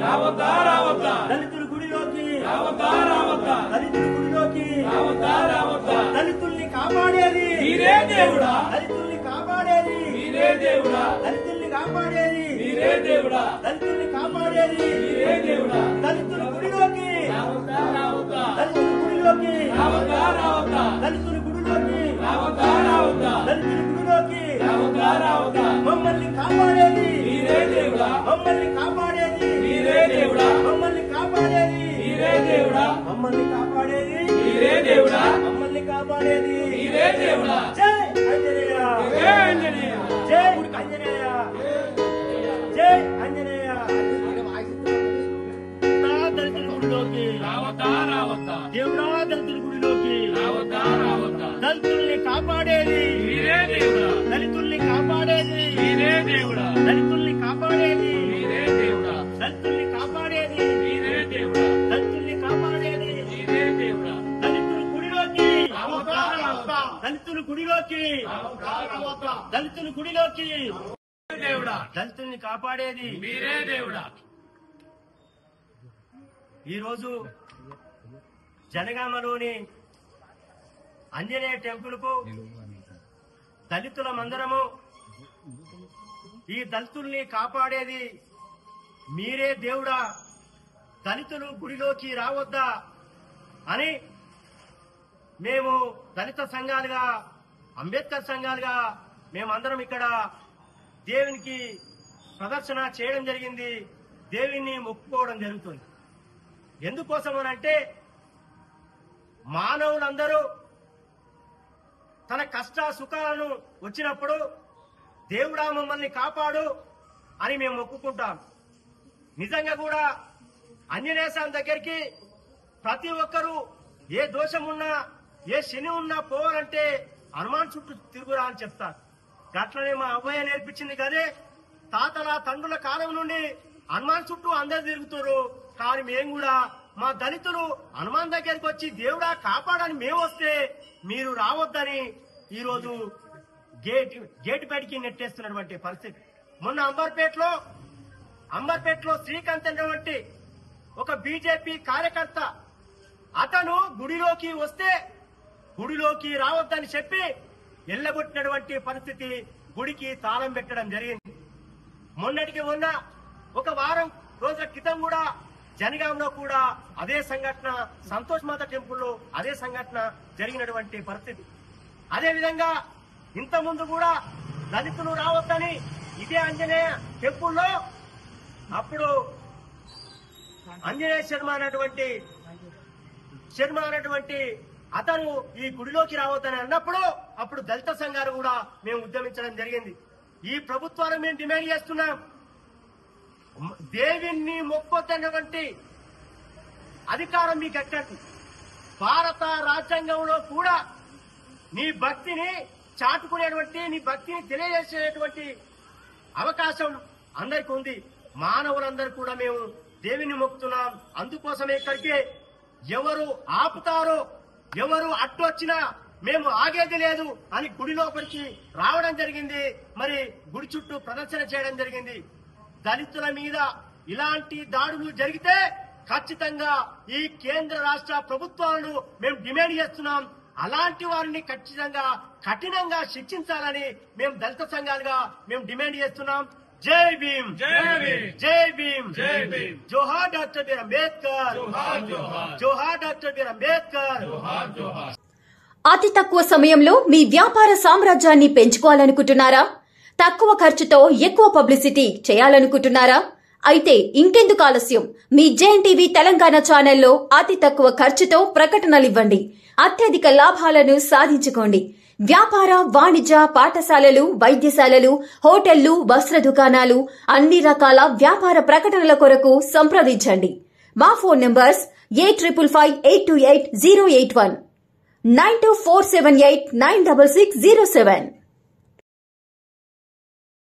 రావద్దా రావద్దా దళితుల గుడిలోకి రావద్దా రావద్దా దళితుల గుడిలోకి రావద్దా రావద్దా దళితుల్ని కాపాడేది మీరే దేవుడా దళితుల్ని కాపాడేది మీరే దేవుడా దళితుల్ని కాపాడేది మీరే దేవుడా దళితుల్ని కాపాడేది మీరే దేవుడా దళితుల గుడిలోకి రావద్దా రావద్దా దళితుల గుడిలోకి రావద్దా రావద్దా దళితుల గుడిలోకి రావద్దా రావద్దా దళితుల గుడిలోకి రావద్దా రావద్దా మమ్మల్ని కాపాడేది మీరే దేవుడా మమ్మల్ని కాపాడేది మీరే దేవుడా మమ్మల్ని కాపాడేది మీరే దేవుడా మమ్మల్ని కాపాడేది మీరే దేవుడా మమ్మల్ని కాపాడేది మీరే దేవుడా జై ఆంజనేయ జై ఆంజనేయ జై ఆంజనేయ జై ఆంజనేయ దళితుల గుడిలోకి రావద్దా రావద్దా దేవుడా దళితుల గుడిలోకి రావద్దా రావద్దా దళితుల్ని కాపాడేది మీరే దేవుడా దళితుల్ని కాపాడేది మీరే దేవుడా దళితుల్ని కాపాడేది మీరే దేవుడా దళితుల్ని కాపాడేది మీరే దేవుడా దళితుల్ని కాపాడేది మీరే దేవుడా దళితుల గుడిలోకి రావద్దా రావద్దా దళితుల గుడిలోకి రావద్దా రావద్దా దళితుల గుడిలోకి దేవుడా దళితుల్ని కాపాడేది మీరే దేవుడా ఈరోజు జనగామలోని ఆంజనేయ టెంపుల్ కు దళితుల మందరము ఈ దళితుల్ని కాపాడేది మీరే దేవుడా దళితులు గుడిలోకి రావద్దా అని మేము దళిత సంఘాలుగా అంబేద్కర్ సంఘాలుగా మేమందరం ఇక్కడ దేవునికి ప్రదర్శన చేయడం జరిగింది. దేవుని మొక్కుకోవడం జరుగుతుంది. ఎందుకోసమనంటే మానవులందరూ తన కష్ట సుఖాలను వచ్చినప్పుడు దేవుడా మమ్మల్ని కాపాడు అని మేము మొక్కుకుంటాం. నిజంగా కూడా ఆంజనేయ స్వామి దగ్గరికి ప్రతి ఒక్కరూ ఏ దోషం ఉన్నా ఏ శని ఉన్నా పోవాలంటే హనుమాన్ చుట్టూ తిరుగురా అని చెప్తారు. గట్లనే మా అవ్వయ్య నేర్పించింది కదే. తాతల తండ్రుల కాలం నుండి హనుమాన్ చుట్టూ అందరు తిరుగుతారు. కానీ మేము కూడా మా దళితులు హనుమాన్ దగ్గరికి వచ్చి దేవుడా కాపాడని మేము వస్తే మీరు రావద్దని ఈరోజు గేట్ బయటికి నెట్టేస్తున్నటువంటి పరిస్థితి. మొన్న అంబర్పేటలో శ్రీకాంత్ అనేటువంటి ఒక బీజేపీ కార్యకర్త అతను గుడిలోకి వస్తే గుడిలోకి రావద్దని చెప్పి ఎల్లగొట్టినటువంటి పరిస్థితి. గుడికి తాళం పెట్టడం జరిగింది. మొన్నటికి మొన్న ఒక వారం రోజుల క్రితం కూడా జనగాంలో కూడా అదే సంఘటన, సంతోష్ మాత టెంపుల్లో అదే సంఘటన జరిగినటువంటి పరిస్థితి. అదే విధంగా ఇంత ముందు కూడా దళితులు రావద్దని ఇదే ఆంజనేయ టెంపుల్లో అప్పుడు ఆంజనేయ శర్మ అనేటువంటి అతను ఈ గుడిలోకి రావద్దని అన్నప్పుడు అప్పుడు దళిత సంఘాలు కూడా మేము ఉద్యమించడం జరిగింది. ఈ ప్రభుత్వాన్ని మేము డిమాండ్ చేస్తున్నాం. దేవుణ్ణి మొక్కొద్దన్నటువంటి అధికారం మీకు ఎక్కడి? భారత రాజ్యాంగంలో కూడా నీ భక్తిని చాటుకునేటువంటి, నీ భక్తిని తెలియజేసేటువంటి అవకాశం అందరికీ ఉంది. మానవులందరూ కూడా మేము దేవుని మొక్కుతున్నాం. అందుకోసమే ఇక్కడికి ఎవరు ఆపుతారో, ఎవరు అడ్డు వచ్చినా మేము ఆగేది లేదు అని గుడి లోపలికి రావడం జరిగింది. మరి గుడి చుట్టూ ప్రదర్శన చేయడం జరిగింది. దళితుల మీద ఇలాంటి దాడులు జరిగితే ఖచ్చితంగా ఈ కేంద్ర రాష్ట్ర ప్రభుత్వాలను మేము డిమాండ్ చేస్తున్నాం. అలాంటి వారిని ఖచ్చితంగా కఠినంగా శిక్షించాలని మేము దళిత సంఘాలుగా మేము డిమాండ్ చేస్తున్నాం. జై భీమ్, జై భీమ్, జై భీమ్, జై భీమ్. జోహార్ డాక్టర్ బీఆర్ అంబేద్కర్, జోహార్ జోహార్, జోహార్ డాక్టర్ బీఆర్ అంబేద్కర్. జోహార్ జోహార్. అతి తక్కువ సమయంలో మీ వ్యాపార సామ్రాజ్యాన్ని పెంచుకోవాలనుకుంటున్నారా? తక్కువ ఖర్చుతో ఎక్కువ పబ్లిసిటీ చేయాలనుకుంటున్నారా? అయితే ఇంకెందుకు ఆలస్యం? మీ జేఎన్టీవీ తెలంగాణ ఛానల్లో అతి తక్కువ ఖర్చుతో ప్రకటనలివ్వండి. అత్యధిక లాభాలను సాధించుకోండి. వ్యాపార, వాణిజ్య, పాఠశాలలు, వైద్యశాలలు, హోటళ్లు, వస్త్ర దుకాణాలు, అన్ని రకాల వ్యాపార ప్రకటనల కొరకు సంప్రదించండి. మా ఫోన్ నంబర్స్ 8558280881, 9247896607.